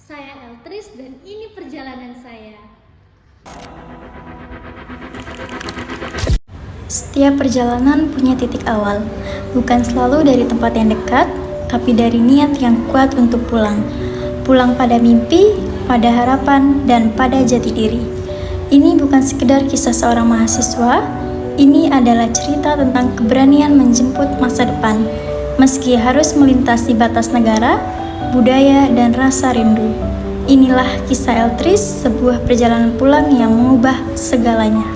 Saya Eltris dan ini perjalanan saya. Setiap perjalanan punya titik awal, bukan selalu dari tempat yang dekat, tapi dari niat yang kuat untuk pulang. Pulang pada mimpi, pada harapan, dan pada jati diri. Ini bukan sekedar kisah seorang mahasiswa, ini adalah cerita tentang keberanian menjemput masa depan, meski harus melintasi batas negara, budaya, dan rasa rindu. Inilah kisah Eltris, sebuah perjalanan pulang yang mengubah segalanya.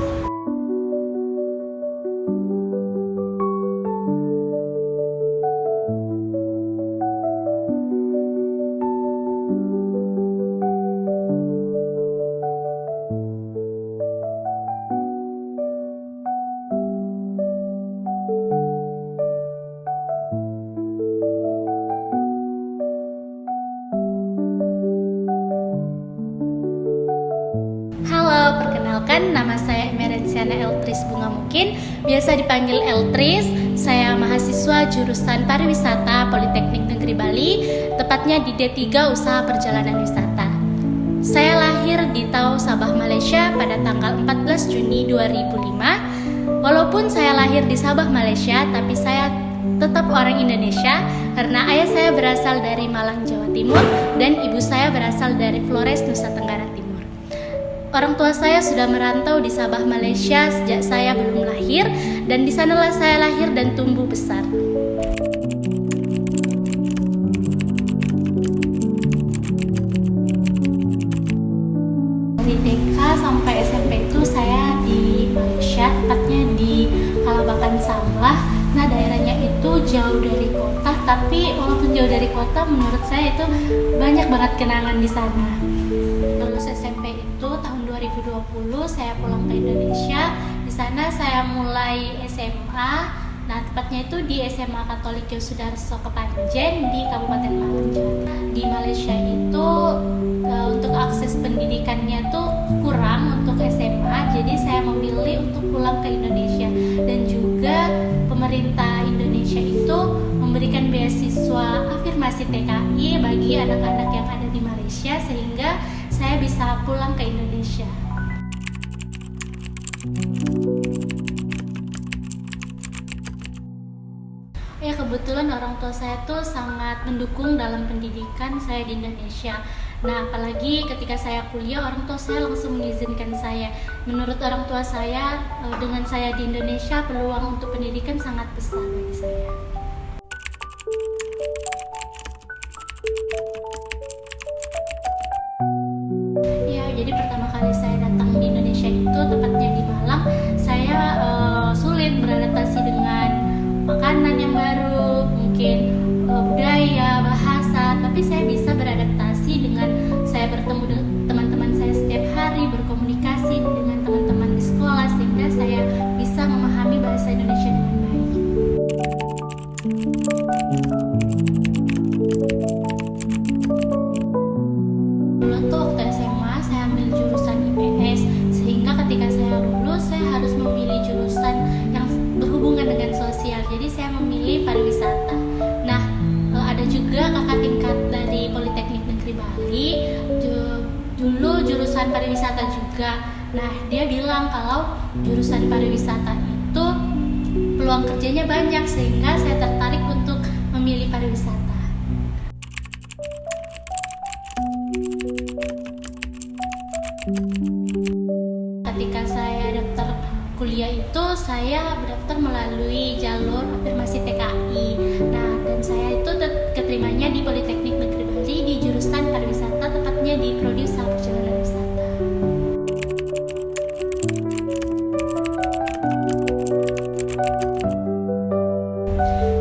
Halo, perkenalkan nama saya Emerentiana Eltris Bunga Mungkin, biasa dipanggil Eltris. Saya mahasiswa jurusan Pariwisata Politeknik Negeri Bali, tepatnya di D3 Usaha Perjalanan Wisata. Saya lahir di Tau, Sabah, Malaysia pada tanggal 14 Juni 2005. Walaupun saya lahir di Sabah, Malaysia, tapi saya tetap orang Indonesia karena ayah saya berasal dari Malang, Jawa Timur dan ibu saya berasal dari Flores, Nusa Tenggara Timur. Orang tua saya sudah merantau di Sabah, Malaysia sejak saya belum lahir, dan di sanalah saya lahir dan tumbuh besar. Dari TK sampai SMP itu saya di Malaysia, tepatnya di Kalabakan Sambah. Nah, daerahnya itu jauh dari kota, tapi walaupun jauh dari kota, menurut saya itu banyak banget kenangan di sana. Lulus SMP itu tahun 2020 saya pulang ke Indonesia. Di sana saya mulai SMA. Nah, tepatnya itu di SMA Katolik Yosudarso Kepanjen di Kabupaten Malang, Jawa Timur. Di Malaysia itu untuk akses pendidikannya tuh kurang untuk SMA, jadi saya memilih untuk pulang ke Indonesia. Dan juga pemerintah Indonesia itu memberikan beasiswa afirmasi TKI bagi anak-anak yang ada di Malaysia, sehingga saya bisa pulang ke Indonesia. Ya, kebetulan orang tua saya tuh sangat mendukung dalam pendidikan saya di Indonesia. Nah, apalagi ketika saya kuliah, orang tua saya langsung mengizinkan saya. Menurut orang tua saya, dengan saya di Indonesia, peluang untuk pendidikan sangat besar bagi saya. Jadi pertama kali saya datang di Indonesia itu tepatnya di Malang, saya sulit beradaptasi dengan makanan yang baru, mungkin budaya, bahasa, tapi saya bisa beradaptasi dengan saya bertemu dengan teman-teman saya setiap hari, berkomunikasi dengan teman-teman di sekolah, sehingga saya bisa memahami bahasa Indonesia dengan baik. Dulu tuh waktu SMA saya ambil jurusan IPS, sehingga ketika saya lulus saya harus memilih jurusan yang berhubungan dengan sosial, jadi saya memilih pariwisata. Nah, ada juga kakak tingkat dari Politeknik Negeri Bali, dulu jurusan pariwisata juga. Nah, dia bilang kalau jurusan pariwisata itu peluang kerjanya banyak, sehingga saya tertarik untuk memilih pariwisata. Ketika saya daftar kuliah itu, saya berdaftar melalui jalur afirmasi TKI. Nah, dan saya itu keterimanya di Politeknik Negeri Bali di jurusan pariwisata, tepatnya di Prodi Usaha Perjalanan Wisata.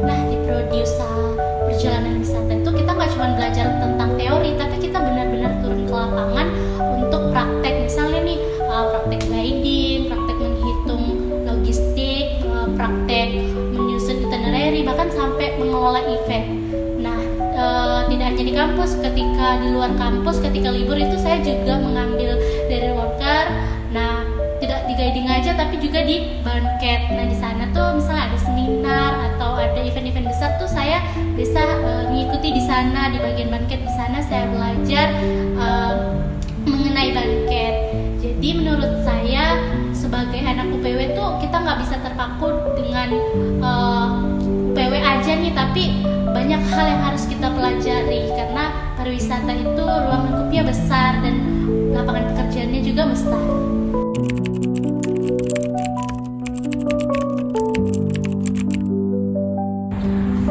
Nah, di Prodi Usaha Perjalanan Wisata itu kita nggak cuma belajar tentang teori, tapi kita benar-benar turun ke lapangan untuk praktek. Misalnya nih, praktek guiding, praktek menghitung logistik, praktek menyusun itinerary, bahkan sampai mengelola event. Nah, tidak hanya di kampus, ketika di luar kampus, ketika libur itu saya juga mengambil dari worker. Nah, tidak di guiding aja, tapi juga di banket. Nah di sana tuh misalnya ada seminar atau ada event-event besar tuh saya bisa mengikuti di sana, di bagian banket. Di sana saya belajar mengenai banket. Jadi menurut saya sebagai anak UPW tuh kita nggak bisa terpaku dengan UPW aja nih, tapi banyak hal yang harus kita pelajari karena pariwisata itu ruang lingkupnya besar dan lapangan pekerjaannya juga besar.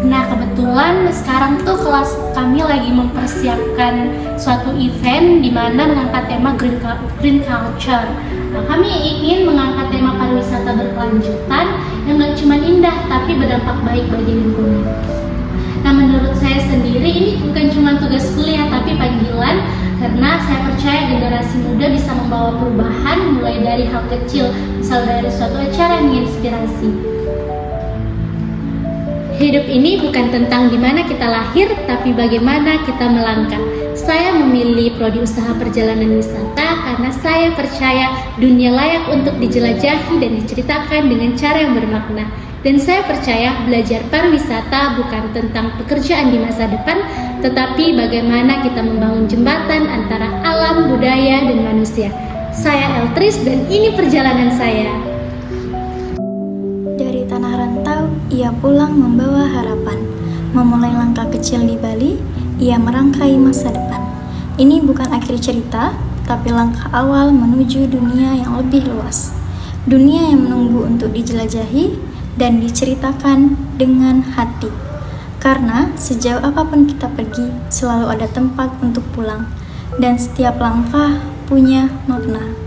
Nah kebetulan sekarang tuh kelas kami lagi mempersiapkan suatu event di mana mengangkat tema green culture. Nah, kami ingin mengangkat tema pariwisata berkelanjutan yang gak cuma indah tapi berdampak baik bagi lingkungan. Nah menurut saya sendiri ini bukan cuma tugas kuliah tapi panggilan, karena saya percaya generasi muda bisa membawa perubahan mulai dari hal kecil, misal dari suatu acara yang menginspirasi. Hidup ini bukan tentang di mana kita lahir, tapi bagaimana kita melangkah. Saya memilih prodi usaha perjalanan wisata karena saya percaya dunia layak untuk dijelajahi dan diceritakan dengan cara yang bermakna. Dan saya percaya belajar pariwisata bukan tentang pekerjaan di masa depan, tetapi bagaimana kita membangun jembatan antara alam, budaya, dan manusia. Saya Eltris dan ini perjalanan saya. Dari tanah rantau, ia pulang membawa harapan. Memulai langkah kecil di Bali, ia merangkai masa depan. Ini bukan akhir cerita, tapi langkah awal menuju dunia yang lebih luas. Dunia yang menunggu untuk dijelajahi dan diceritakan dengan hati. Karena sejauh apapun kita pergi, selalu ada tempat untuk pulang. Dan setiap langkah punya makna.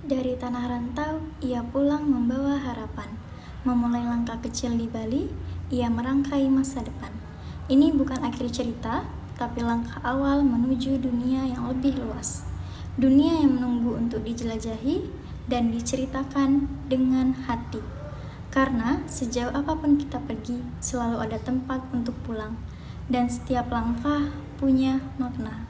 Dari tanah rantau, ia pulang membawa harapan. Memulai langkah kecil di Bali, ia merangkai masa depan. Ini bukan akhir cerita, tapi langkah awal menuju dunia yang lebih luas. Dunia yang menunggu untuk dijelajahi dan diceritakan dengan hati. Karena sejauh apapun kita pergi, selalu ada tempat untuk pulang. Dan setiap langkah punya makna.